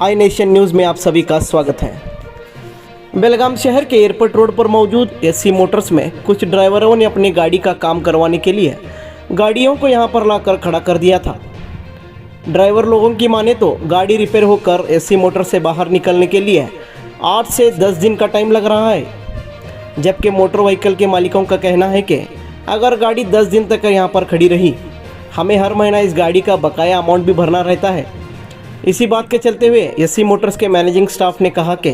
आई nation news में आप सभी का स्वागत है। बेलगाम शहर के एयरपोर्ट रोड पर मौजूद एससी मोटर्स में कुछ ड्राइवरों ने अपनी गाड़ी का काम करवाने के लिए गाड़ियों को यहां पर लाकर खड़ा कर दिया था। ड्राइवर लोगों की माने तो गाड़ी रिपेयर होकर एससी मोटर से बाहर निकलने के लिए 8 से 10 दिन का टाइम लग रहा है, जबकि मोटर व्हीकल के मालिकों का कहना है कि अगर गाड़ी 10 दिन तक यहाँ पर खड़ी रही, हमें हर महीना इस गाड़ी का बकाया अमाउंट भी भरना रहता है। इसी बात के चलते हुए एससी मोटर्स के मैनेजिंग स्टाफ ने कहा कि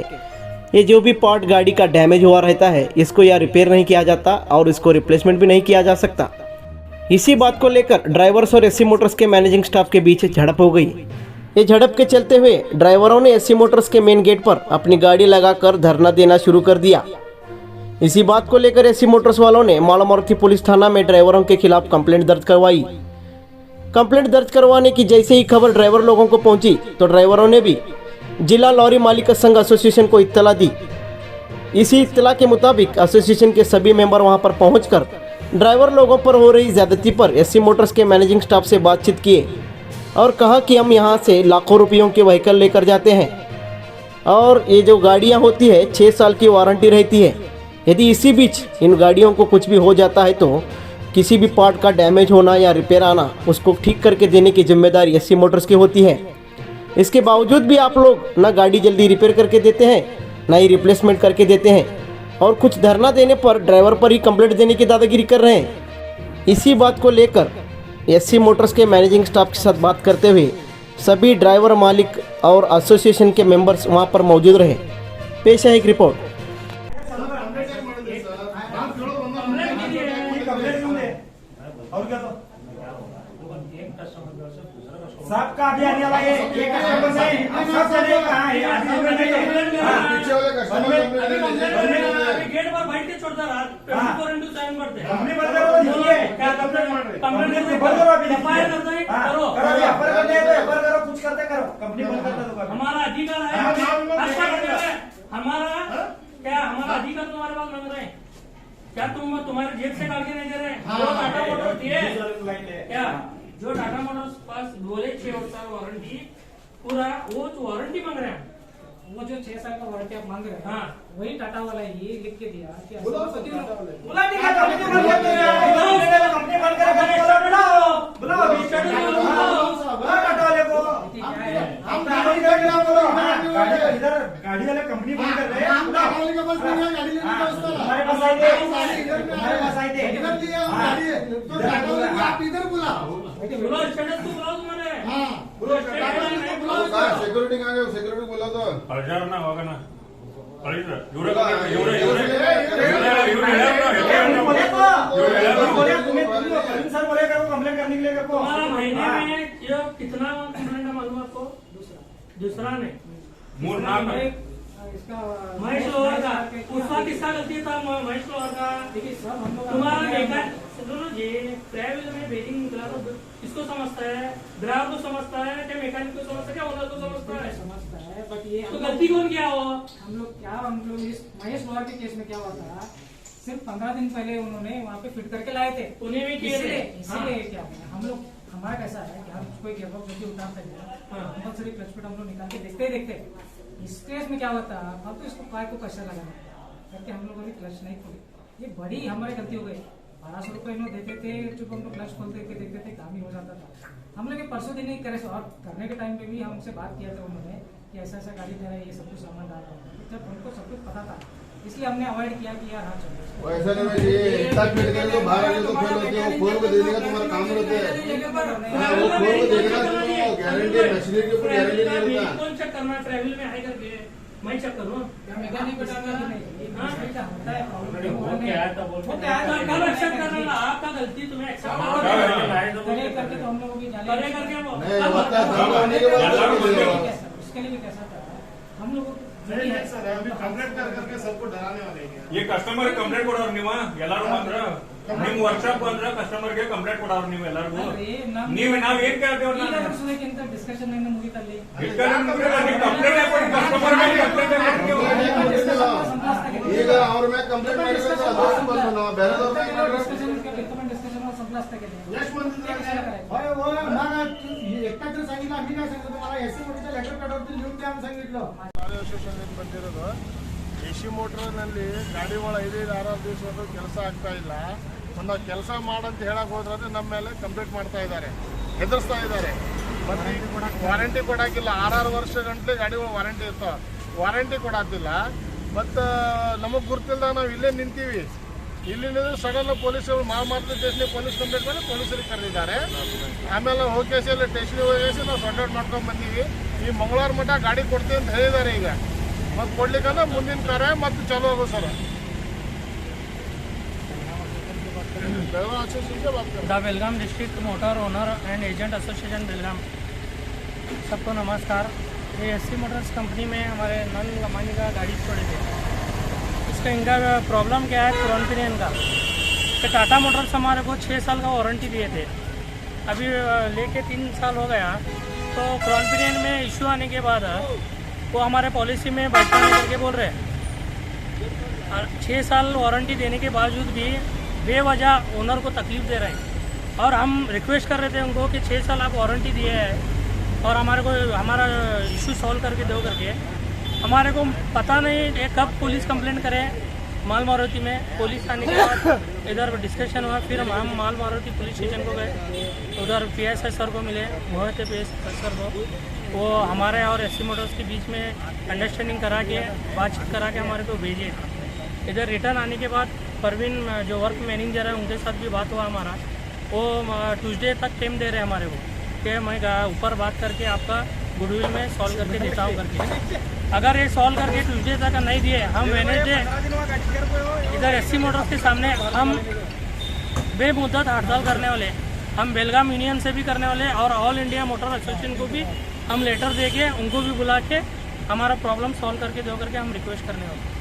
ये जो भी पार्ट गाड़ी का डैमेज हुआ रहता है, इसको या रिपेयर नहीं किया जाता और इसको रिप्लेसमेंट भी नहीं किया जा सकता। इसी बात को लेकर ड्राइवर्स और एससी मोटर्स के मैनेजिंग स्टाफ के बीच झड़प हो गई। ये झड़प के चलते हुए ड्राइवरों ने एससी मोटर्स के मेन गेट पर अपनी गाड़ी लगाकर धरना देना शुरू कर दिया। इसी बात को लेकर एससी मोटर्स वालों ने मालामारुति पुलिस थाना में ड्राइवरों के खिलाफ कंप्लेंट दर्ज करवाई। कंप्लेंट दर्ज करवाने की जैसे ही खबर ड्राइवर लोगों को पहुंची तो ड्राइवरों ने भी जिला लॉरी मालिक संघ एसोसिएशन को इत्तला दी। इसी इत्तला के मुताबिक एसोसिएशन के सभी मेंबर वहां पर पहुंचकर ड्राइवर लोगों पर हो रही ज्यादती पर एससी मोटर्स के मैनेजिंग स्टाफ से बातचीत किए और कहा कि हम यहां से लाखों रुपयों के व्हीकल लेकर जाते हैं और ये जो गाड़ियां होती है 6 साल की वारंटी रहती है। यदि इसी बीच इन गाड़ियों को कुछ भी हो जाता है तो किसी भी पार्ट का डैमेज होना या रिपेयर आना, उसको ठीक करके देने की जिम्मेदारी एससी मोटर्स की होती है। इसके बावजूद भी आप लोग ना गाड़ी जल्दी रिपेयर करके देते हैं, ना ही रिप्लेसमेंट करके देते हैं और कुछ धरना देने पर ड्राइवर पर ही कंप्लेंट देने की दादागिरी कर रहे हैं। इसी बात को लेकर एससी मोटर्स के मैनेजिंग स्टाफ के साथ बात करते हुए सभी ड्राइवर मालिक और एसोसिएशन के मेंबर्स वहां पर मौजूद रहे। पेश है एक रिपोर्ट। और क्या तो सबका अभी आने वाला है, एक कस्टमर नहीं, सब चले कहाँ है, पीछे वाले कस्टमर गेट पर बैठ के छोड़ता रहा, क्वारंटाइन टाइम करते हैं। कंपनी बंद करो, देखिए क्या कंप्लेंट मार रहे, कंप्लेंट बंद करो अभी, एफआईआर करते हैं, करो करो एफआईआर करते हैं तो एफआईआर करो, कुछ करते करो, कंपनी बंद करता तो हमारा अधिकार है, हमारा क्या हमारा अधिकार तुम्हारे पास मांग रहे हैं क्या? तुम तुम्हारे जेब से काट के नहीं दे रहे हैं? जो टाटा मोटर्स दिए क्या, जो टाटा मोटर्स पास बोले 6 साल वारंटी पूरा, वो वारंटी मांग रहे हैं। वो जो 6 साल का वारंटी आप मांग रहे हैं, हाँ वही टाटा वाला ये लिख के दिया कि बोला नहीं क्या कंपनी बंद कर दे रहे हैं, कंपनी बंद करे, बुलाओ बुलाओ बुलाओ टाटा वाले को, हम गाड़ी का बोलो, इधर गाड़ी वाले कंपनी बंद कर रहे हैं, गाड़ी के पास नहीं है, गाड़ी लेने का रास्ता है। हमारे पास आई थे, हमारे पास आई थे, इधर दिया गाड़ी है, तो टाटा वाले को आप इधर बुलाओ। बुलाओ स्टेटस तो बुलाओ तुम्हारे, हाँ बुलाओ स्टेटस सिक्योरिटी कहाँ गए? सिक्योरिटी बोला तो हजार ना होगा ना कंप्लेंट करने के लिए तुम्हारा महीने में जो कितना कंप्लेंट है मालूम आपको? दूसरा ने मूर नाम है इसका महेश लोहार का, उसका किसका गलती था? महेश लोहार का। देखिए सब हम लोग तुम्हारा बेकार सुनो जी, ट्रैवल में बेरिंग निकला तो किसको समझता है? ड्राइवर को समझता है क्या, मैकेनिक को समझता है क्या, ओनर को समझता है? समझता है, बट ये तो गलती कौन किया हो? हम लोग इस महेश लोहार के केस में क्या हुआ था, सिर्फ 15 दिन पहले उन्होंने वहाँ पे फिट करके लाए थे, उन्हें भी किए थे। इसीलिए क्या हुआ, हम लोग हमारा कैसा है कि हम कोई गियरबॉक्स जल्दी उतारते हैं, कंपल्सरी क्लच पिट हम लोग निकाल के देखते ही देखते। इस केस में क्या होता है, हम तो इसको कार को कैसे लगाना करके हम लोग अभी क्लच नहीं खोले, ये बड़ी हमारी गलती हो गई। 1200 रुपये इन्होंने देते थे, चुप हम लोग क्लच खोलते के देखते थे, काम ही हो जाता था। हम लोग परसों दिन ही करे और करने के टाइम पे भी हमसे बात किया था उन्होंने कि ऐसा ऐसा गाड़ी दे रहा है, ये सब कुछ सामान डाल रहा है। जब हमको सब कुछ पता था इसलिए हमने अवॉइड किया कि यार हाँ चलो ऐसा नहीं है, ये एक साथ फिट करें तो बाहर आगे तो फेल होते हैं, वो खोल के देने का तुम्हारा काम रहता है। वो खोल के देखना तो गारंटी मशीनरी के ऊपर गारंटी नहीं रहता। कौन चेक करना ट्रैवल में है करके मैं चेक करूँ? मैकेनिक बताना नहीं, होता है कब एक्सेप्ट करना? आपका गलती तुम्हें एक्सेप्ट करके तो हम लोग भी जाने करे करके वो नहीं होता है, धर्म होने के बाद उसके लिए भी कैसा था हम लोग कंप्लेंट करके सबको डराने वाले हैं। ये कस्टमर कंप्लेंट ಕೊಡೋರು ನೀವು ಎಲ್ಲರೂ ಮಾತ್ರ ನಿಮ್ಮ ವರ್ಕ್‌ಶಾಪ್ ಬಂದ್ರೆ ಕಸ್ಟಮರ್ ಗೆ ಕಂಪ್ಲೇಂಟ್ ಕೊಡೋರು ನೀವು ಎಲ್ಲರಿಗೂ ನೀವು ನಾವ್ ಏನ್ ಕೇಳ್ತೇವೆ ಸುಮ್ಮನೆಕ್ಕಿಂತ ಡಿಸ್ಕಷನ್ ಏನು ಮುಗಿತಲ್ಲಿ ಕಂಪ್ಲೇಂಟ್ ಕೊಡಿ ಕಸ್ಟಮರ್ ಮೇಲೆ ಕಂಪ್ಲೇಂಟ್ ಈಗ ಅವ್ರ ಮೇಲೆ ಕಂಪ್ಲೇಂಟ್ ಮಾಡಿದ್ರೆ ಅದಕ್ಕೆ ಬಂದು ನಾವು ಬೇರೆದವ್ರ ಮೇಲೆ ಡಿಸ್ಕಷನ್ ಸಂಪ್ಲಾಸ್ತಾಗಿದೆ ಎಷ್ಟು ಮಂದಿ एकदा जर सांगितलं आम्ही काय सांगितलं तुम्हाला एसी मोटरच्या लेटर पॅडवरती लिहून द्या आम्ही सांगितलं ಅಸೋಸಿಯೇಷನ್ ಬಂದಿರೋದು AC ಮೋಟರ್ನಲ್ಲಿ ಗಾಡಿಗಳು 5-6 ದಿವಸ ಕೆಲಸ ಆಗ್ತಾ ಇಲ್ಲ. ಒಂದು ಕೆಲಸ ಮಾಡಂತ ಹೇಳಕ್ ಹೋದ್ರೆ ನಮ್ಮ ಮೇಲೆ ಕಂಪ್ಲೇಂಟ್ ಮಾಡ್ತಾ ಇದ್ದಾರೆ, ಹೆದರ್ಸ್ತಾ ಇದ್ದಾರೆ. ಮತ್ತೆ ವಾರಂಟಿ ಕೊಡಾಕಿಲ್ಲ, 6 ವರ್ಷ ಗಂಟಲೆ ಗಾಡಿಗಳು ವಾರಂಟಿ ಇರ್ತಾವ, ವಾರಂಟಿ ಕೊಡಾತಿಲ್ಲ. ಮತ್ತು ನಮಗೆ ಗುರ್ತಿಲ್ದಾಗ ನಾವು ಇಲ್ಲೇ ನಿಂತೀವಿ. ಇಲ್ಲಿ ಸಡನ್ ಪೊಲೀಸರು ಮಾರ್ತಿ ಸ್ಟೇಷನ್ಗೆ ಪೊಲೀಸ್ ಕಂಪ್ಲೇಂಟ್ ಮಾಡಿ ಪೊಲೀಸರಿಗೆ ಕರೆದಿದ್ದಾರೆ. ಆಮೇಲೆ ಹೋಗಿ ಅಲ್ಲಿ ಸ್ಟೇಷನ್ಗೆ ಹೋಗಿ ನಾವು ಸೊಡ್ಡಾಟ್ ಮಾಡ್ಕೊಂಡು ಬಂದೀವಿ. ಈ ಮಂಗಳವಾರ ಮಠ ಗಾಡಿ ಕೊಡ್ತೀವಿ ಅಂತ ಹೇಳಿದ್ದಾರೆ. ಈಗ ಮತ್ತೆ ಕೊಡ್ಲಿಕ್ಕಂದ್ರೆ ಮುಂದಿನ ಕಾರ್ಯ ಮತ್ತೆ ಚಾಲೂ ಆಗೋ sir. The Belgaum district motor owner and agent association Belgaum, सबको नमस्कार। ये एससी मोटर्स कंपनी में हमारे नन लमानी का गाड़ी छोड़े थे। इसका इनका प्रॉब्लम क्या है, क्रॉनपिनियन का। कि टाटा मोटर्स हमारे को 6 साल का वारंटी दिए थे, अभी लेके 3 साल हो गया। तो क्रॉनपिनियन में इशू आने के बाद वो हमारे पॉलिसी में बैठाने करके बोल रहे हैं। 6 साल वारंटी देने के बावजूद भी बेवजह ओनर को तकलीफ दे रहे हैं। और हम रिक्वेस्ट कर रहे थे उनको कि 6 साल आप वारंटी दिए है और हमारे को हमारा इशू सॉल्व करके दो करके। हमारे को पता नहीं ये कब पुलिस कंप्लेंट करे। माल मारुति में पुलिस आने के बाद इधर डिस्कशन हुआ, फिर हम माल मारुति पुलिस स्टेशन को गए। उधर PSI सर को मिले, मोहित PSI सर को। वो हमारे और एससी मोटर्स के बीच में अंडरस्टैंडिंग करा के बातचीत करा के हमारे को भेजे। इधर रिटर्न आने के बाद परवीन जो वर्क मैनेजर है उनके साथ भी बात हुआ हमारा। वो ट्यूसडे तक टाइम दे रहे हैं हमारे को कि मैं ऊपर बात करके आपका गुडविल में सॉल्व करके देता हूँ करके। अगर ये सॉल्व करके ट्यूसडे तक नहीं दिए, हम वेडनेसडे इधर एससी मोटर्स के सामने हम बेमुद्दत हड़ताल करने वाले। हम बेलगाम यूनियन से भी करने वाले और ऑल इंडिया मोटर एसोसिएशन को भी हम लेटर दे के उनको भी बुला के हमारा प्रॉब्लम सॉल्व करके दो करके हम रिक्वेस्ट करने वाले।